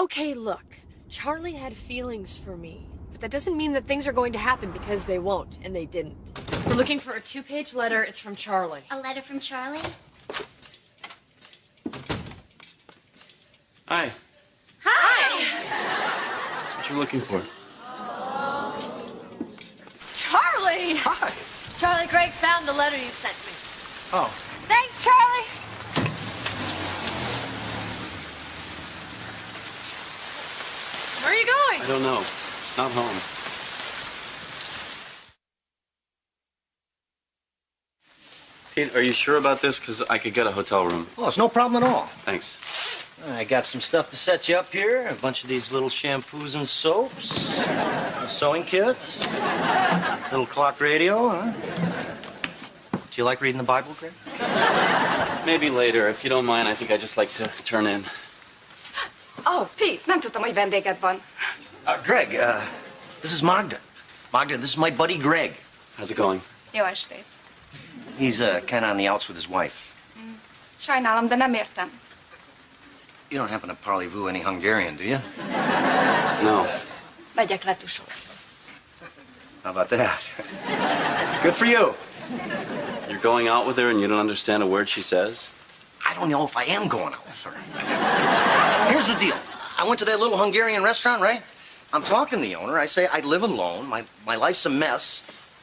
Okay, look. Charlie had feelings for me. But that doesn't mean that things are going to happen, because they won't, and they didn't. We're looking for a 2-page letter. It's from Charlie. A letter from Charlie? Hi. Hi! That's what you're looking for. Charlie! Hi. Charlie, Greg found the letter you sent me. Oh. Thanks, Charlie! Where are you going? I don't know. Not home. Pete, are you sure about this? Because I could get a hotel room. Oh, it's no problem at all. Thanks. I got some stuff to set you up here. A bunch of these little shampoos and soaps. A sewing kit. Little clock radio, huh? Do you like reading the Bible, Greg? Maybe later. If you don't mind, I think I'd just like to turn in. Oh, Pete, nem tudtam, hogy vendéged van. Greg, this is Magda. Magda, this is my buddy Greg. How's it going? Jó estét. He's kind of on the outs with his wife. Sajnálom, de nem értem. You don't happen to parlez-vous any Hungarian, do you? No. Megyek letusolni. How about that? Good for you. You're going out with her and you don't understand a word she says? I don't know if I am going out with her. Here's the deal. I went to that little Hungarian restaurant, right? I'm talking to the owner. I say, I live alone. My life's a mess.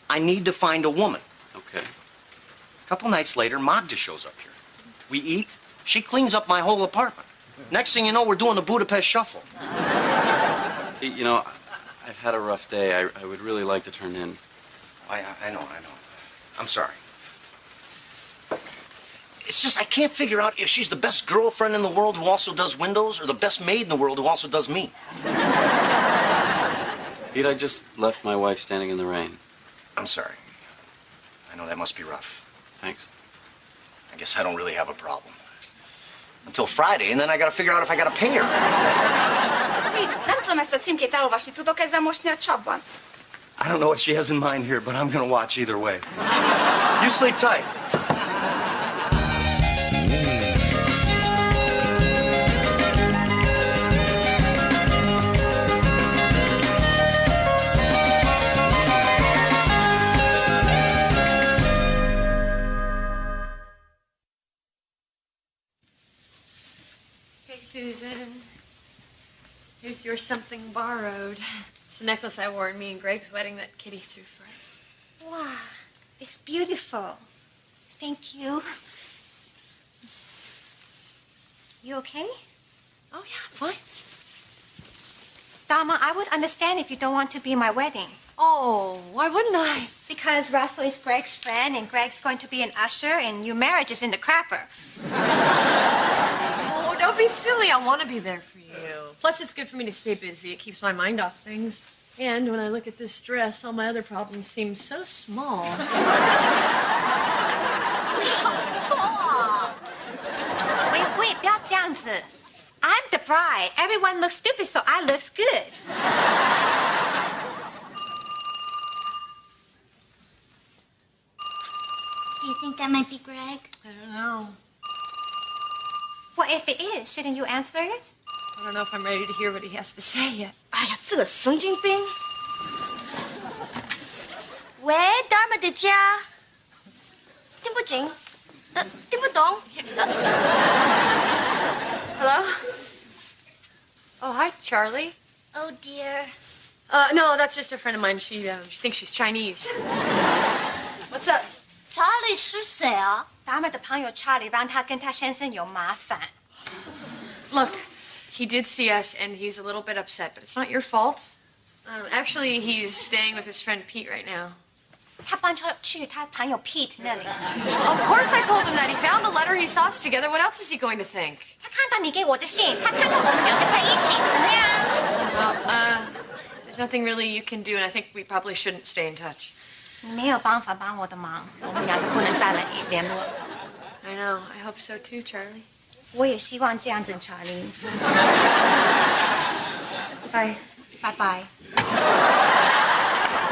I need to find a woman. Okay. A couple nights later, Magda shows up here. We eat. She cleans up my whole apartment. Next thing you know, we're doing the Budapest Shuffle. Pete, you know, I've had a rough day. I would really like to turn in. I know. I'm sorry. It's just I can't figure out if she's the best girlfriend in the world who also does windows or the best maid in the world who also does me. Pete, I just left my wife standing in the rain. I'm sorry. I know that must be rough. Thanks. I guess I don't really have a problem. Until Friday, and then I gotta figure out if I gotta pay her. Pete, nem tudom ezt a címkét elolvasni. Tudok ezzel mosni a csapban? I don't know what she has in mind here, but I'm gonna watch either way. You sleep tight. Susan, here's your something borrowed. It's the necklace I wore at me and Greg's wedding that Kitty threw for us. Wow, it's beautiful. Thank you. You okay? Oh, yeah, fine. Dharma, I would understand if you don't want to be in my wedding. Oh, why wouldn't I? Because Russell is Greg's friend and Greg's going to be an usher and your marriage is in the crapper. Oh, don't be silly. I want to be there for you. Plus, it's good for me to stay busy. It keeps my mind off things. And when I look at this dress, all my other problems seem so small. Wait, 不要这样子. I'm the bride. Everyone looks stupid, so I looks good. Do you think that might be Greg? I don't know. Well, if it is, shouldn't you answer it? I don't know if I'm ready to hear what he has to say yet. 哎呀，这个神经病！喂 ，Dharma 的家，听不清，听不懂。Hello? Oh, hi, Charlie. Oh dear. No, that's just a friend of mine. She thinks she's Chinese. What's up? Charlie 是谁啊？ Dharma 的朋友 Charlie 让他跟他先生有麻烦。 Look, he did see us, and he's a little bit upset, but it's not your fault. Actually, he's staying with his friend Pete right now. 他搬去他朋友 Pete 那里。 Of course I told him that. He found the letter. He saw us together. What else is he going to think? 他看到你给我的信，他看到我们两个在一起，怎么样？ Well, there's nothing really you can do, and I think we probably shouldn't stay in touch. 你没有办法帮我的忙，我们两个不能再联络。 I know. I hope so too, Charlie. 我也希望这样子 ，Charlie。Bye. 拜拜。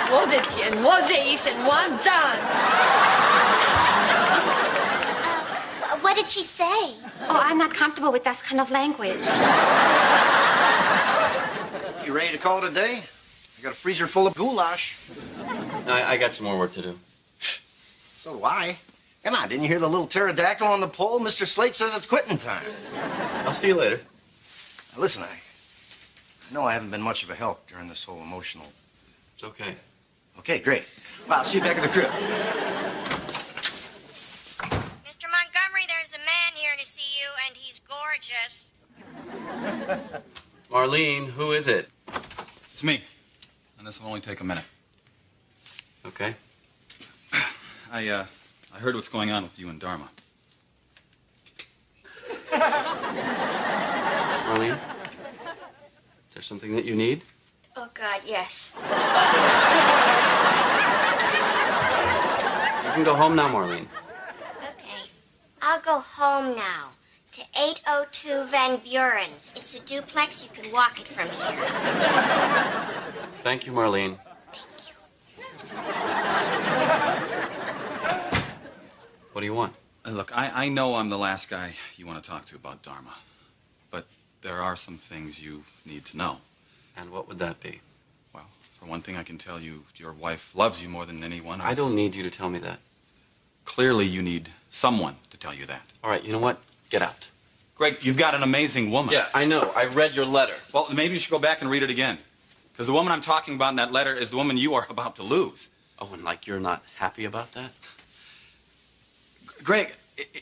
我的天，我这一生完蛋。What did she say? Oh, I'm not comfortable with that kind of language. You ready to call it a day? I got a freezer full of goulash. I got some more work to do. So do I. Come on, didn't you hear the little pterodactyl on the pole? Mr. Slate says it's quitting time. I'll see you later. Now, listen, I know I haven't been much of a help during this whole emotional... It's okay. Okay, great. Well, I'll see you back at the crib. Mr. Montgomery, there's a man here to see you, and he's gorgeous. Marlene, who is it? It's me. And this will only take a minute. Okay. I heard what's going on with you and Dharma. Marlene? Is there something that you need? Oh, God, yes. You can go home now, Marlene. Okay. I'll go home now. To 802 Van Buren. It's a duplex. You can walk it from here. Thank you, Marlene. Thank you. What do you want? Look, I know I'm the last guy you want to talk to about Dharma. But there are some things you need to know. And what would that be? Well, for one thing, I can tell you your wife loves you more than anyone. I don't need you to tell me that. Clearly, you need someone to tell you that. All right, you know what? Get out. Greg, you've got an amazing woman. Yeah, I know. I read your letter. Well, maybe you should go back and read it again. Because the woman I'm talking about in that letter is the woman you are about to lose. Oh, and like you're not happy about that? Greg,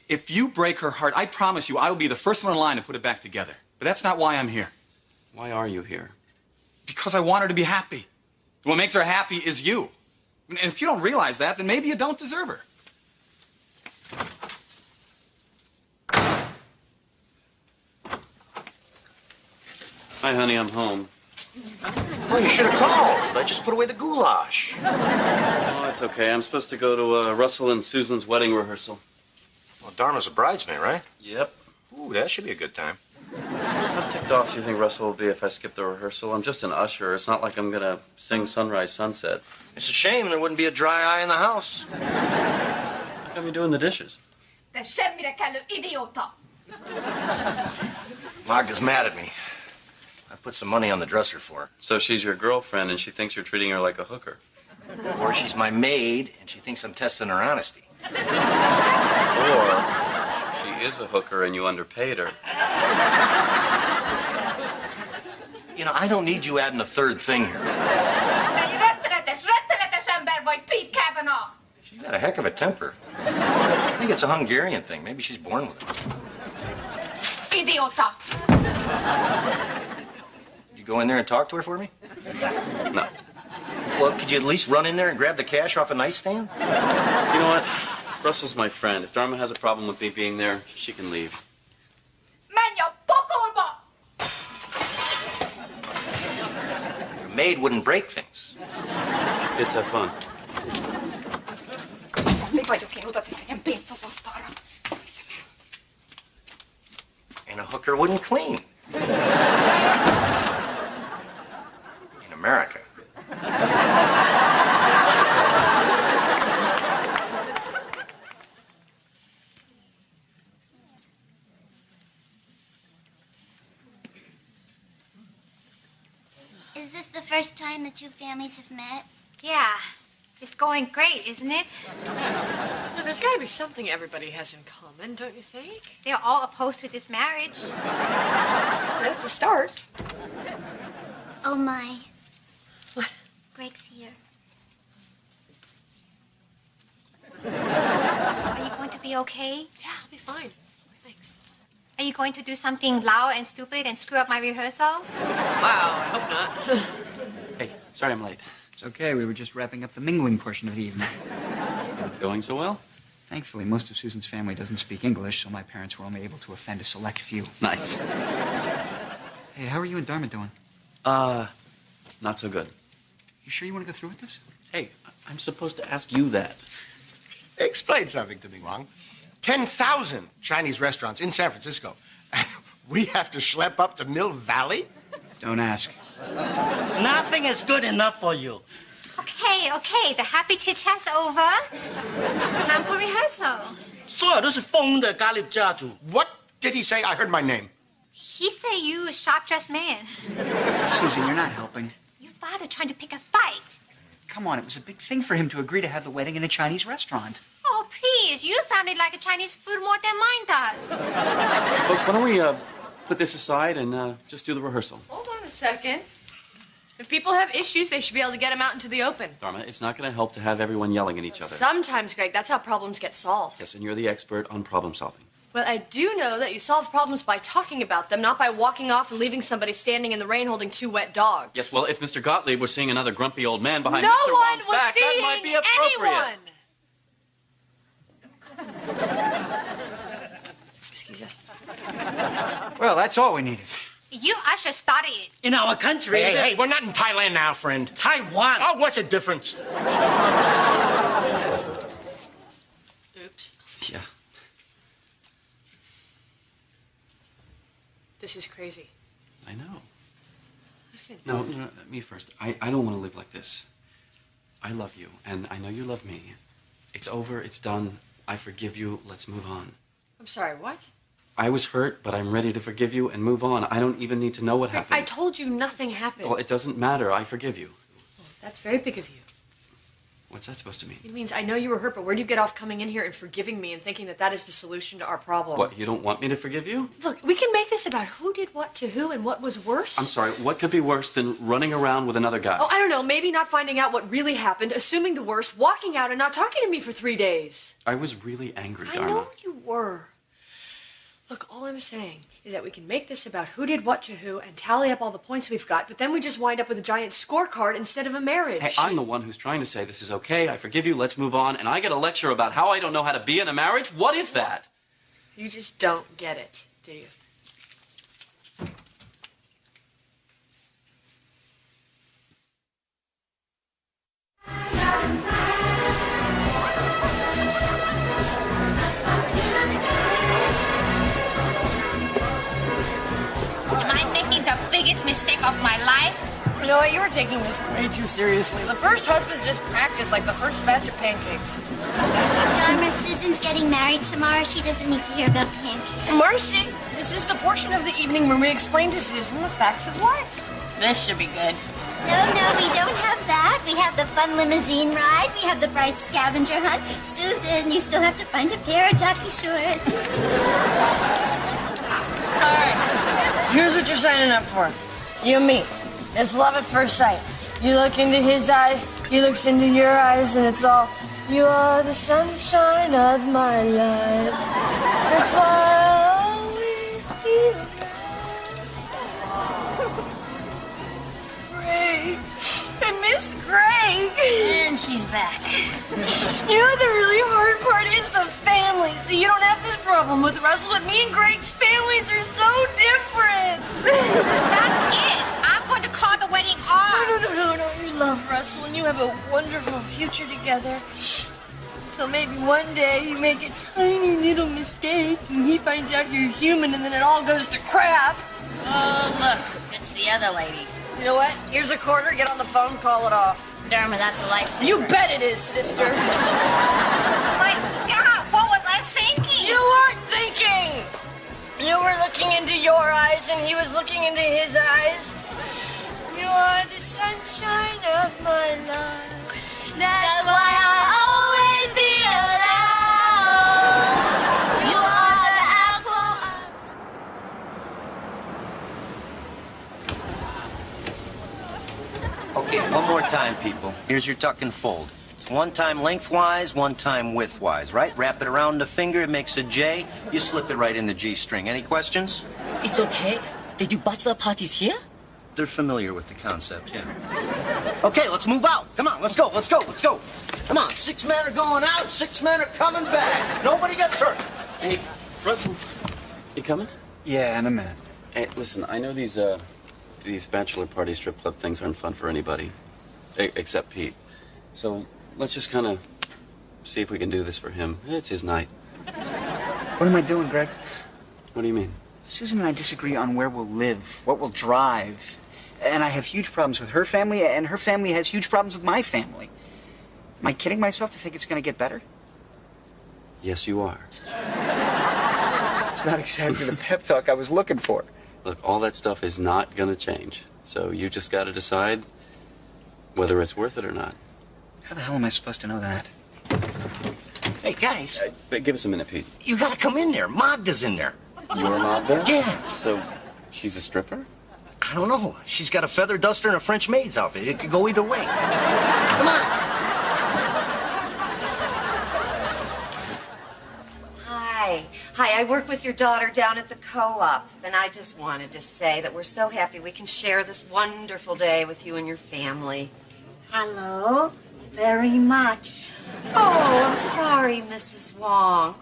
if you break her heart, I promise you I will be the first one in line to put it back together. But that's not why I'm here. Why are you here? Because I want her to be happy. What makes her happy is you. And if you don't realize that, then maybe you don't deserve her. Hi, honey, I'm home. Oh, you should have called. I just put away the goulash. Oh, it's okay. I'm supposed to go to Russell and Susan's wedding rehearsal. Well, Dharma's a bridesmaid, right? Yep. Ooh, that should be a good time. How ticked off do you think Russell will be if I skip the rehearsal? I'm just an usher. It's not like I'm gonna sing Sunrise, Sunset. It's a shame there wouldn't be a dry eye in the house. How come you doing the dishes? Te semmire kellő idióta! Magda's mad at me. I put some money on the dresser for her. So she's your girlfriend and she thinks you're treating her like a hooker. Or she's my maid and she thinks I'm testing her honesty. Or she is a hooker and you underpaid her. You know, I don't need you adding a third thing here. Te rettenetes ember vagy, Pete Kavanaugh! She's got a heck of a temper. I think it's a Hungarian thing. Maybe she's born with it. Idióta! You go in there and talk to her for me? No. Well, could you at least run in there and grab the cash off a nightstand? You know what? Russell's my friend. If Dharma has a problem with me being there, she can leave. Menj a pokolba! A maid wouldn't break things. Kids have fun. Mi vagyok én, oda tesz nekem pénzt az asztalra. Nem hiszem el. And a hooker wouldn't clean. In America. Is this the first time the two families have met? Yeah. It's going great, isn't it? There's got to be something everybody has in common, don't you think? They're all opposed to this marriage. That's a start. Oh, my. What? Greg's here. Are you going to be okay? Yeah, I'll be fine. Thanks. Are you going to do something loud and stupid and screw up my rehearsal? Wow, I hope not. Hey, sorry I'm late. It's okay. We were just wrapping up the mingling portion of the evening. Going so well? Thankfully, most of Susan's family doesn't speak English, so my parents were only able to offend a select few. Nice. Hey, how are you and Dharma doing? Not so good. You sure you want to go through with this? Hey, I'm supposed to ask you that. Explain something to me, Wang. 10,000 Chinese restaurants in San Francisco. We have to schlep up to Mill Valley? Don't ask. Nothing is good enough for you. Okay. The happy chit-chat's over. Time for rehearsal. 所有都是疯的咖喱家族。 What did he say? I heard my name. He say you a sharp-dressed man. Susan, you're not helping. Your father trying to pick a fight. Come on, it was a big thing for him to agree to have the wedding in a Chinese restaurant. Oh, please. Your family like a Chinese food more than mine does. Folks, why don't we put this aside and just do the rehearsal? Hold on a second. If people have issues, they should be able to get them out into the open. Dharma, it's not going to help to have everyone yelling at each other. Sometimes, Greg, that's how problems get solved. Yes, and you're the expert on problem solving. But I do know that you solve problems by talking about them, not by walking off and leaving somebody standing in the rain holding 2 wet dogs. Yes, well, if Mr. Gottlieb was seeing another grumpy old man behind no Mr. one Wong's was back, seeing that might be appropriate. Anyone. Excuse us. Well, that's all we needed. You usher started it. In our country. Hey, we're not in Thailand now, friend. Taiwan. Oh, what's the difference? Oops. Yeah. This is crazy. I know. Listen. No, me first. I don't want to live like this. I love you, and I know you love me. It's over. It's done. I forgive you. Let's move on. I'm sorry, what? I was hurt, but I'm ready to forgive you and move on. I don't even need to know what happened. I told you nothing happened. Well, it doesn't matter. I forgive you. Oh, that's very big of you. What's that supposed to mean? It means I know you were hurt, but where do you get off coming in here and forgiving me and thinking that that is the solution to our problem? What, you don't want me to forgive you? Look, we can make this about who did what to who and what was worse. I'm sorry, what could be worse than running around with another guy? Oh, I don't know. Maybe not finding out what really happened, assuming the worst, walking out and not talking to me for 3 days. I was really angry, I Dharma. know you were. Look, all I'm saying is that we can make this about who did what to who and tally up all the points we've got, but then we just wind up with a giant scorecard instead of a marriage. Hey, I'm the one who's trying to say this is okay, I forgive you, let's move on, and I get a lecture about how I don't know how to be in a marriage? What is that? You just don't get it, do you? Am I making the biggest mistake of my life? You know what? You were taking this way too seriously. The first husband's just practice like the first batch of pancakes. Dharma, Susan's getting married tomorrow. She doesn't need to hear about pancakes. Marcy, this is the portion of the evening where we explain to Susan the facts of life. This should be good. No, we don't have that. We have the fun limousine ride. We have the bright scavenger hunt. Susan, you still have to find a pair of jockey shorts. All right, here's what you're signing up for. You and me. It's love at first sight. You look into his eyes, he looks into your eyes, and it's all, you are the sunshine of my life. That's why I always feel Greg. I miss Greg. And she's back. You know what the really hard part is? The family. See, you don't have this problem with Russell, but me and Greg's families are so different. That's it. I'm going to call the wedding off. No. You love Russell, and you have a wonderful future together. So maybe one day you make a tiny little mistake, and he finds out you're human, and then it all goes to crap. Oh, look, it's the other lady. You know what? Here's a quarter. Get on the phone, call it off. Dharma, that's a lifesaver. You bet it is, sister. My God, what was I thinking? You weren't thinking. You were looking into your eyes, and he was looking into his eyes. You are the sunshine of my life. That's why I always feel alone. You are the apple. Okay, one more time, people. Here's your tuck and fold. It's one time lengthwise, one time widthwise, right? Wrap it around the finger, it makes a J. You slip it right in the G string. Any questions? It's okay. They do bachelor parties here? They're familiar with the concept, yeah. Okay, let's move out. Come on, let's go. Come on, 6 men are going out, 6 men are coming back. Nobody gets hurt. Hey, Russell, you coming? Yeah, in a minute. Hey, listen, I know these bachelor party strip club things aren't fun for anybody, except Pete. So let's just kind of see if we can do this for him. It's his night. What am I doing, Greg? What do you mean? Susan and I disagree on where we'll live, what we'll drive. And I have huge problems with her family, and her family has huge problems with my family. Am I kidding myself to think it's going to get better? Yes, you are. It's not exactly the pep talk I was looking for. Look, all that stuff is not gonna change. So you just gotta decide whether it's worth it or not. How the hell am I supposed to know that? Hey, guys. But give us a minute, Pete. You gotta come in there. Magda's in there. Your Magda? Yeah. So she's a stripper? I don't know. She's got a feather duster and a French maid's outfit. It could go either way. Come on. Hi, I work with your daughter down at the co-op, and I just wanted to say that we're so happy we can share this wonderful day with you and your family. Hello, very much. Oh, I'm sorry, Mrs. Wong.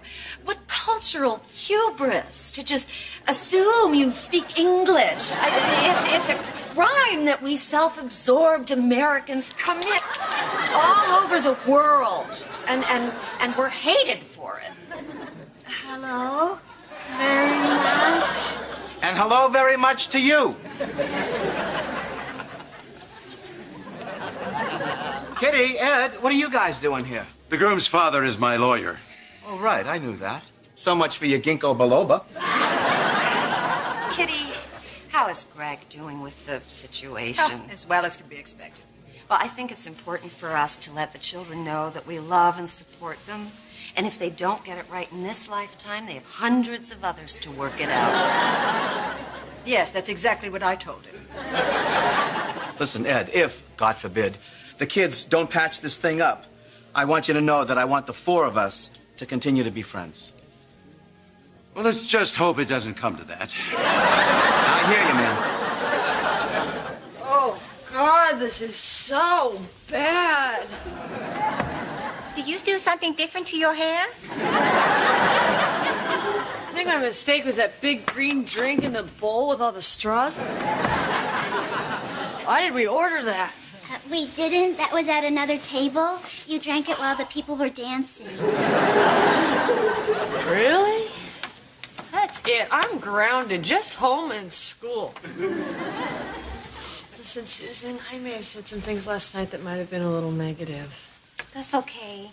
What cultural hubris to just assume you speak English. It's a crime that we self-absorbed Americans commit all over the world, and we're hated for it. Hello, very much. And hello very much to you. Kitty, Ed, what are you guys doing here? The groom's father is my lawyer. Oh, right, I knew that. So much for your ginkgo biloba. Kitty, how is Greg doing with the situation? Oh, as well as can be expected. Well, I think it's important for us to let the children know that we love and support them. And if they don't get it right in this lifetime, they have hundreds of others to work it out. Yes, that's exactly what I told him. Listen, Ed, if, God forbid, the kids don't patch this thing up, I want you to know that I want the four of us to continue to be friends. Well, let's just hope it doesn't come to that. I hear you, man. Oh, God, this is so bad. Did you do something different to your hair? I think my mistake was that big green drink in the bowl with all the straws. Why did we order that? We didn't. That was at another table. You drank it while the people were dancing. Really? That's it. I'm grounded. Just home and school. Listen, Susan, I may have said some things last night that might have been a little negative. That's okay.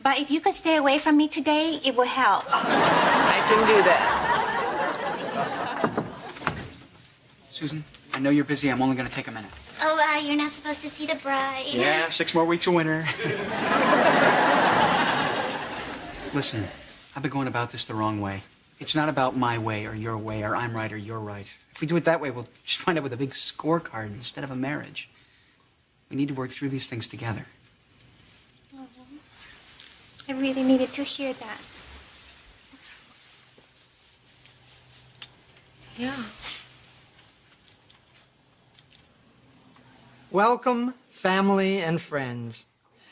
But if you could stay away from me today, it would help. I can do that. Susan, I know you're busy. I'm only going to take a minute. Oh, you're not supposed to see the bride. Yeah, 6 more weeks of winter. Listen, I've been going about this the wrong way. It's not about my way or your way or I'm right or you're right. If we do it that way, we'll just wind up with a big scorecard instead of a marriage. We need to work through these things together. I really needed to hear that. Yeah. Welcome, family and friends.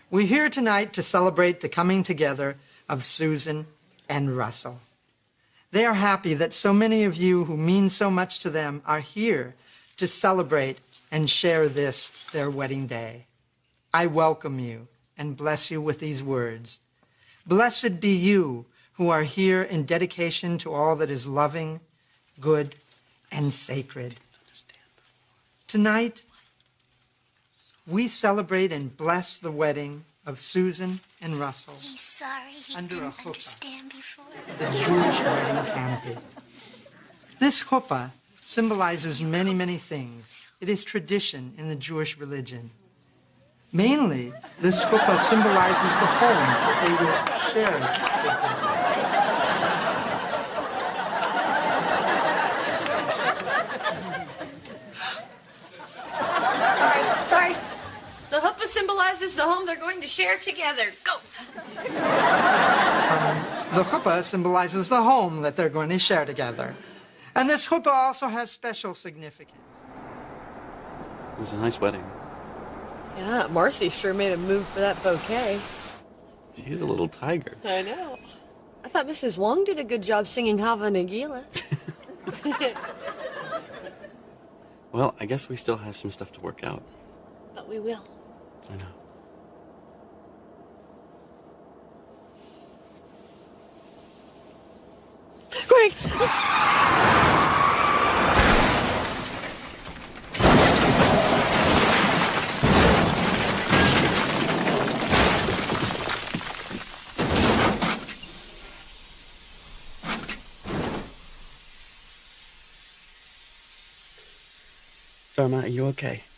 We're here tonight to celebrate the coming together of Susan and Russell. They are happy that so many of you who mean so much to them are here to celebrate and share this, their wedding day. I welcome you and bless you with these words. Blessed be you who are here in dedication to all that is loving, good, and sacred. Tonight, we celebrate and bless the wedding of Susan and Russell. He's sorry he didn't understand before. The Jewish wedding canopy. This chuppah symbolizes many, many things. It is tradition in the Jewish religion. Mainly, this chuppah symbolizes the home that they will share together. Sorry. The chuppah symbolizes the home they're going to share together. Go. The chuppah symbolizes the home that they're going to share together. And this chuppah also has special significance. It was a nice wedding. Yeah, Marcy sure made a move for that bouquet. She's a little tiger. I know. I thought Mrs. Wong did a good job singing Hava Nagila. Well, I guess we still have some stuff to work out. But we will. I know. Greg! Dharma, are you okay?